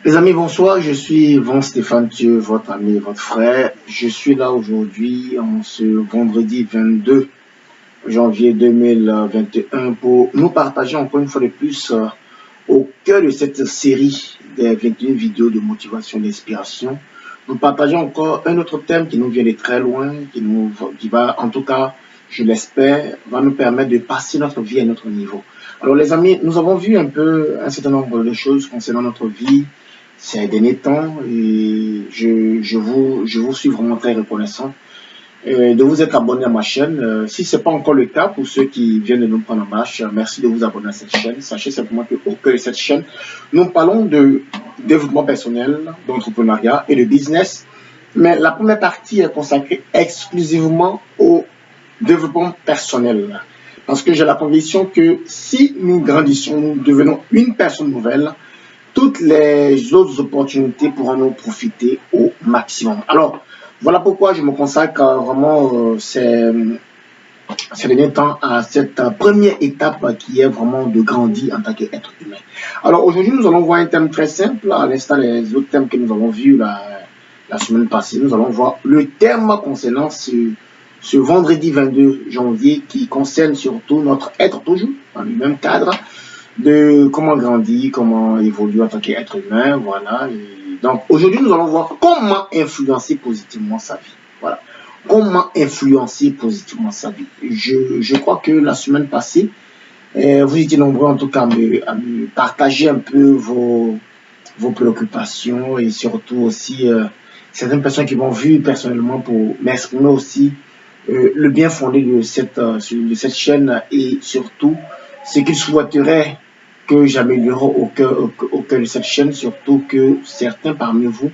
Les amis, bonsoir, je suis Van Stéphane Thieu, votre ami et votre frère. Je suis là aujourd'hui, en ce vendredi 22 janvier 2021, pour nous partager encore une fois de plus au cœur de cette série des 21 vidéos de motivation et d'inspiration. Nous partageons encore un autre thème qui nous vient de très loin, qui va, en tout cas, je l'espère, va nous permettre de passer notre vie à notre niveau. Alors les amis, nous avons vu un certain nombre de choses concernant notre vie ces derniers temps et je vous suis vraiment très reconnaissant de vous être abonné à ma chaîne. Si ce n'est pas encore le cas, pour ceux qui viennent de nous prendre en marche, merci de vous abonner à cette chaîne. Sachez simplement qu'au cœur de cette chaîne, nous parlons de développement personnel, d'entrepreneuriat et de business. Mais la première partie est consacrée exclusivement au développement personnel. Parce que j'ai la conviction que si nous grandissons, nous devenons une personne nouvelle, toutes les autres opportunités pourront nous profiter au maximum. Alors, voilà pourquoi je me consacre vraiment ces derniers temps à cette première étape qui est vraiment de grandir en tant qu'être humain. Alors, aujourd'hui, nous allons voir un thème très simple, à l'instar des autres thèmes que nous avons vus la semaine passée. Nous allons voir le thème concernant ce vendredi 22 janvier qui concerne surtout notre être toujours dans le même cadre de comment grandir, comment évoluer en tant qu'être humain, voilà. Et donc aujourd'hui, nous allons voir comment influencer positivement sa vie. Voilà. Comment influencer positivement sa vie. Je crois que la semaine passée, vous étiez nombreux en tout cas à me partager un peu vos préoccupations et surtout aussi certaines personnes qui m'ont vu personnellement pour m'exprimer aussi le bien fondé de cette chaîne et surtout ce qu'ils souhaiteraient que j'améliore au cœur de cette chaîne, surtout que certains parmi vous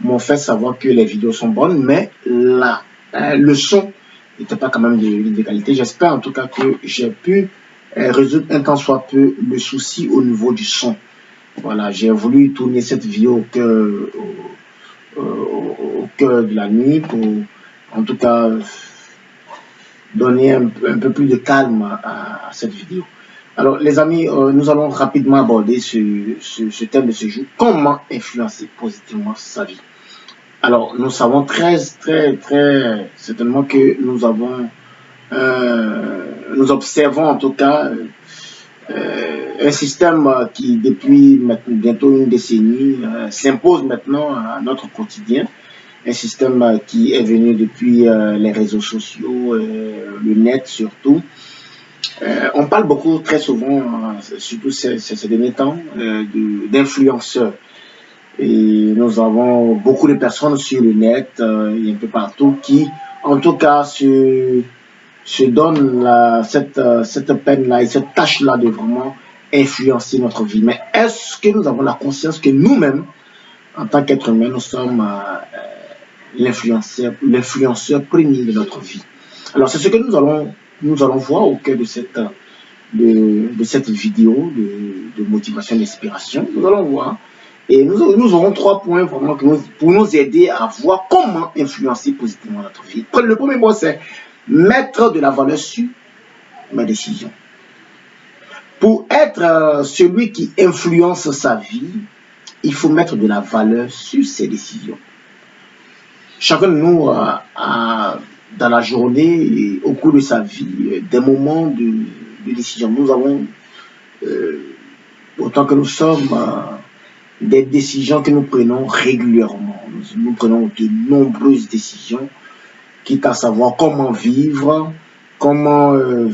m'ont fait savoir que les vidéos sont bonnes, mais le son n'était pas quand même de qualité. J'espère en tout cas que j'ai pu résoudre un tant soit peu le souci au niveau du son. Voilà, j'ai voulu tourner cette vidéo au cœur de la nuit pour en tout cas donner un peu plus de calme à cette vidéo. Alors, les amis, nous allons rapidement aborder ce thème de ce jour. Comment influencer positivement sa vie? Alors, nous savons très certainement que nous observons en tout cas un système qui, depuis maintenant, bientôt une décennie, s'impose maintenant à notre quotidien. Un système qui est venu depuis les réseaux sociaux, le net surtout. On parle beaucoup, très souvent, surtout ces derniers temps, d'influenceurs. Et nous avons beaucoup de personnes sur le net et un peu partout qui, en tout cas, se donnent cette peine-là et cette tâche-là de vraiment influencer notre vie. Mais est-ce que nous avons la conscience que nous-mêmes, en tant qu'être humain, nous sommes l'influenceur premier de notre vie? Alors, c'est ce que nous allons voir au cœur de cette vidéo de motivation et d'inspiration. Nous allons voir. Et nous aurons 3 points vraiment pour nous aider à voir comment influencer positivement notre vie. Le premier point, c'est mettre de la valeur sur mes décisions. Pour être celui qui influence sa vie, il faut mettre de la valeur sur ses décisions. Chacun de nous a dans la journée et au cours de sa vie des moments de décision. Nous avons, autant que nous sommes, des décisions que nous prenons régulièrement. Nous prenons de nombreuses décisions, quitte à savoir comment vivre, comment, je ne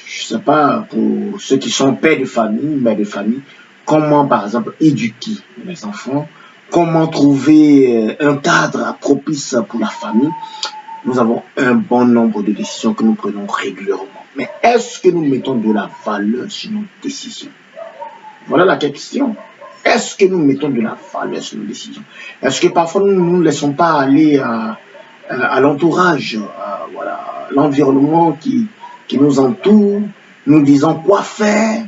sais pas, pour ceux qui sont pères de famille, mères de famille, comment par exemple éduquer les enfants, comment trouver un cadre propice pour la famille. Nous avons un bon nombre de décisions que nous prenons régulièrement. Mais est-ce que nous mettons de la valeur sur nos décisions? Voilà la question. Est-ce que nous mettons de la valeur sur nos décisions? Est-ce que parfois nous ne nous laissons pas aller à l'entourage, voilà, l'environnement qui nous entoure, nous disons quoi faire?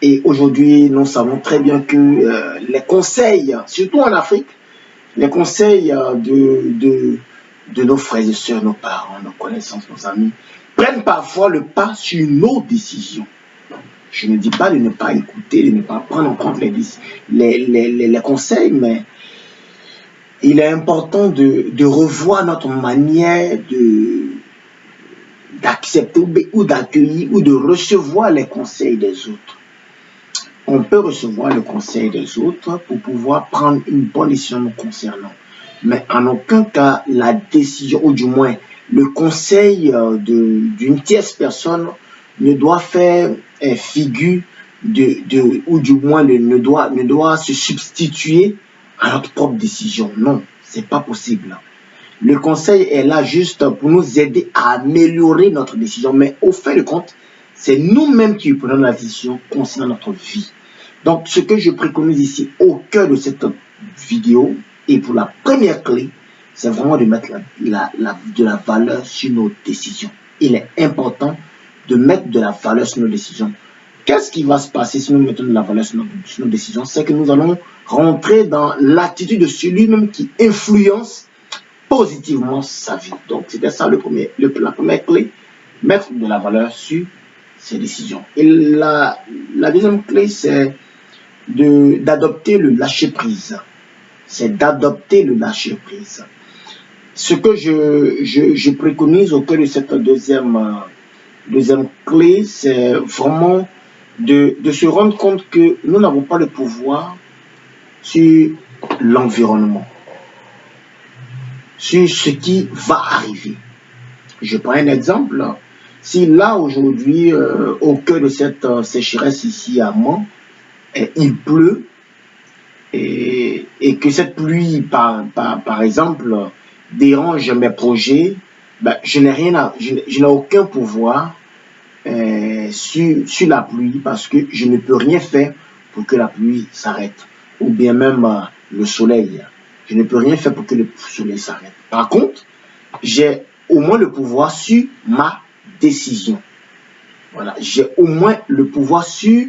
Et aujourd'hui, nous savons très bien que les conseils, surtout en Afrique, les conseils de nos frères et sœurs, nos parents, nos connaissances, nos amis, prennent parfois le pas sur nos décisions. Je ne dis pas de ne pas écouter, de ne pas prendre en compte les conseils, mais il est important de revoir notre manière d'accepter ou d'accueillir ou de recevoir les conseils des autres. On peut recevoir le conseil des autres pour pouvoir prendre une bonne décision nous concernant. Mais en aucun cas, la décision, ou du moins le conseil d'une tierce personne ne doit faire figure ou du moins ne doit se substituer à notre propre décision. Non, c'est pas possible. Le conseil est là juste pour nous aider à améliorer notre décision. Mais au fin de compte, c'est nous-mêmes qui prenons la décision concernant notre vie. Donc, ce que je préconise ici au cœur de cette vidéo, et pour la première clé, c'est vraiment de mettre de la valeur sur nos décisions. Il est important de mettre de la valeur sur nos décisions. Qu'est-ce qui va se passer si nous mettons de la valeur sur nos décisions? C'est que nous allons rentrer dans l'attitude de celui-même qui influence positivement sa vie. Donc, c'était ça la première clé, mettre de la valeur sur ses décisions. Et la deuxième clé, c'est d'adopter le lâcher-prise. C'est d'adopter le lâcher-prise. Ce que je préconise au cœur de cette deuxième clé, c'est vraiment de se rendre compte que nous n'avons pas le pouvoir sur l'environnement, sur ce qui va arriver. Je prends un exemple. Si là, aujourd'hui, au cœur de cette sécheresse ici à Mans, il pleut, et que cette pluie, par exemple, dérange mes projets, ben, je n'ai aucun pouvoir sur la pluie parce que je ne peux rien faire pour que la pluie s'arrête. Ou bien même le soleil. Je ne peux rien faire pour que le soleil s'arrête. Par contre, j'ai au moins le pouvoir sur ma décision. Voilà, j'ai au moins le pouvoir sur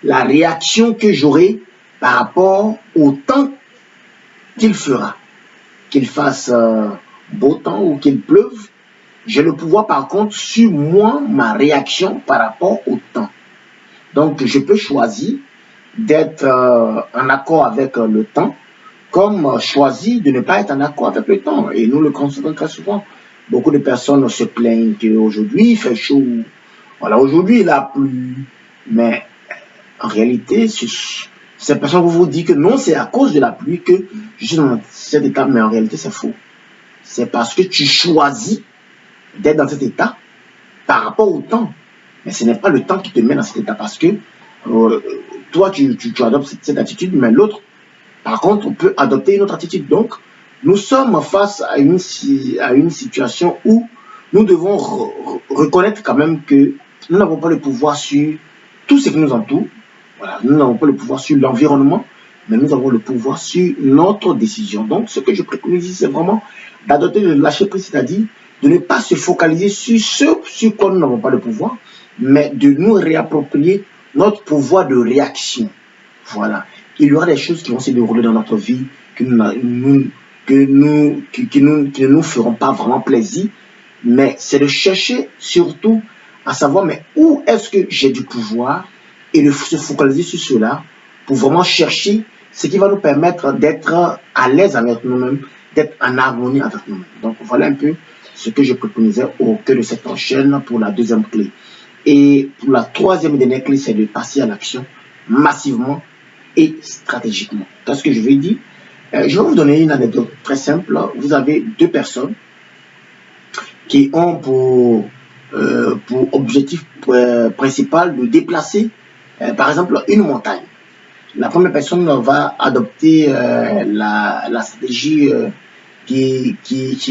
la réaction que j'aurai par rapport au temps qu'il fera. Qu'il fasse beau temps ou qu'il pleuve, j'ai le pouvoir par contre sur moi, ma réaction par rapport au temps. Donc je peux choisir d'être en accord avec le temps, comme choisir de ne pas être en accord avec le temps. Et nous le constatons très souvent. Beaucoup de personnes se plaignent qu'aujourd'hui il fait chaud. Voilà, aujourd'hui il a plu. Mais en réalité, ces personnes vous disent que non, c'est à cause de la pluie que je suis dans cet état. Mais en réalité, c'est faux. C'est parce que tu choisis d'être dans cet état par rapport au temps. Mais ce n'est pas le temps qui te met dans cet état parce que toi, tu adoptes cette attitude, mais l'autre, par contre, on peut adopter une autre attitude. Donc, nous sommes face à une situation où nous devons reconnaître quand même que nous n'avons pas le pouvoir sur tout ce qui nous entoure. Voilà, nous n'avons pas le pouvoir sur l'environnement, mais nous avons le pouvoir sur notre décision. Donc, ce que je préconise ici, c'est vraiment d'adopter le lâcher-prise, c'est-à-dire de ne pas se focaliser sur ce sur quoi nous n'avons pas le pouvoir, mais de nous réapproprier notre pouvoir de réaction. Voilà. Il y aura des choses qui vont se dérouler dans notre vie qui ne nous feront pas vraiment plaisir, mais c'est de chercher surtout à savoir mais où est-ce que j'ai du pouvoir et de se focaliser sur cela pour vraiment chercher ce qui va nous permettre d'être à l'aise avec nous-mêmes, d'être en harmonie avec nous-mêmes. Donc voilà un peu ce que je préconisais au cœur de cette chaîne pour la deuxième clé. Et pour la troisième et dernière clé, c'est de passer à l'action massivement et stratégiquement. Qu'est-ce que je vais dire? Je vais vous donner une anecdote très simple. Vous avez deux personnes qui ont pour objectif principal de déplacer, par exemple, une montagne. La première personne va adopter la stratégie qui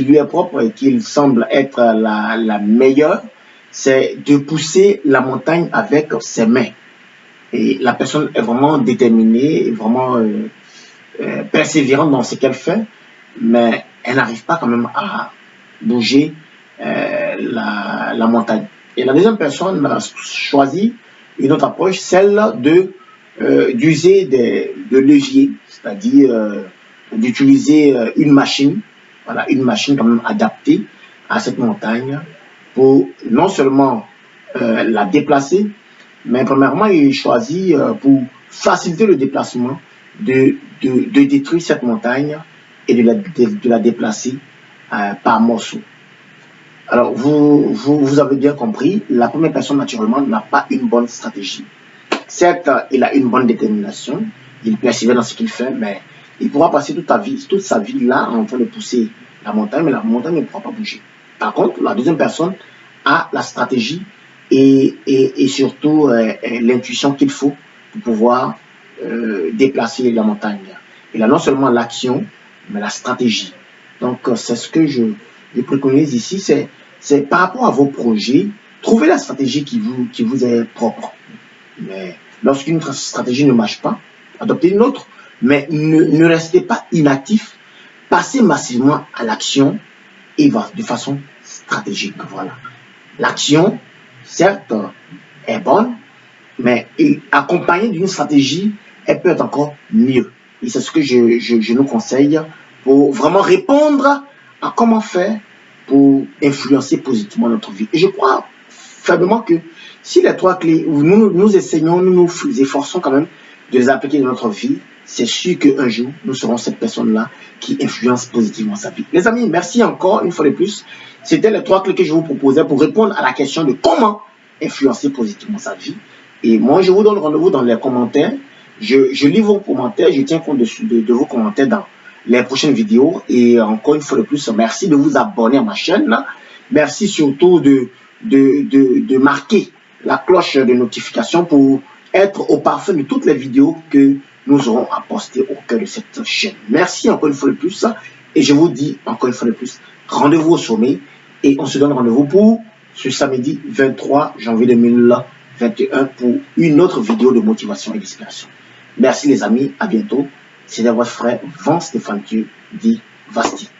lui est propre et qui semble être la meilleure, c'est de pousser la montagne avec ses mains. Et la personne est vraiment déterminée, vraiment persévérante dans ce qu'elle fait, mais elle n'arrive pas quand même à bouger la montagne. Et la deuxième personne a choisi une autre approche, celle d'user de leviers, c'est-à-dire d'utiliser une machine, voilà, une machine quand même adaptée à cette montagne pour non seulement la déplacer, Mais premièrement, il choisit pour faciliter le déplacement de détruire cette montagne et de la déplacer par morceaux. Alors, vous avez bien compris, la première personne, naturellement, n'a pas une bonne stratégie. Certes, il a une bonne détermination, il persévère dans ce qu'il fait, mais il pourra passer toute sa vie là en train de pousser la montagne, mais la montagne ne pourra pas bouger. Par contre, la deuxième personne a la stratégie et surtout l'intuition qu'il faut pour pouvoir déplacer la montagne. Il a non seulement l'action, mais la stratégie. Donc, c'est ce que je préconise ici, c'est par rapport à vos projets, trouver la stratégie qui vous est propre. Mais lorsqu'une stratégie ne marche pas, adoptez une autre. Mais ne restez pas inactif, passez massivement à l'action et de façon stratégique. Voilà. L'action, certes, est bonne, mais accompagnée d'une stratégie, elle peut être encore mieux. Et c'est ce que je nous conseille pour vraiment répondre à comment faire pour influencer positivement notre vie. Et je crois faiblement que si les trois clés, nous essayons, nous nous efforçons quand même de les appliquer dans notre vie, c'est sûr qu'un jour, nous serons cette personne-là qui influence positivement sa vie. Les amis, merci encore une fois de plus. C'était les trois clés que je vous proposais pour répondre à la question de comment influencer positivement sa vie. Et moi, je vous donne rendez-vous dans les commentaires. Je lis vos commentaires, je tiens compte de vos commentaires dans les prochaines vidéos. Et encore une fois de plus, merci de vous abonner à ma chaîne. Merci surtout de marquer la cloche de notification pour être au parfum de toutes les vidéos que nous aurons à poster au cœur de cette chaîne. Merci encore une fois de plus. Et je vous dis encore une fois de plus, rendez-vous au sommet. Et on se donne rendez-vous pour ce samedi 23 janvier 2021 pour une autre vidéo de motivation et d'inspiration. Merci les amis, à bientôt. C'était votre frère Van Stéphane Dieu dit Vasti.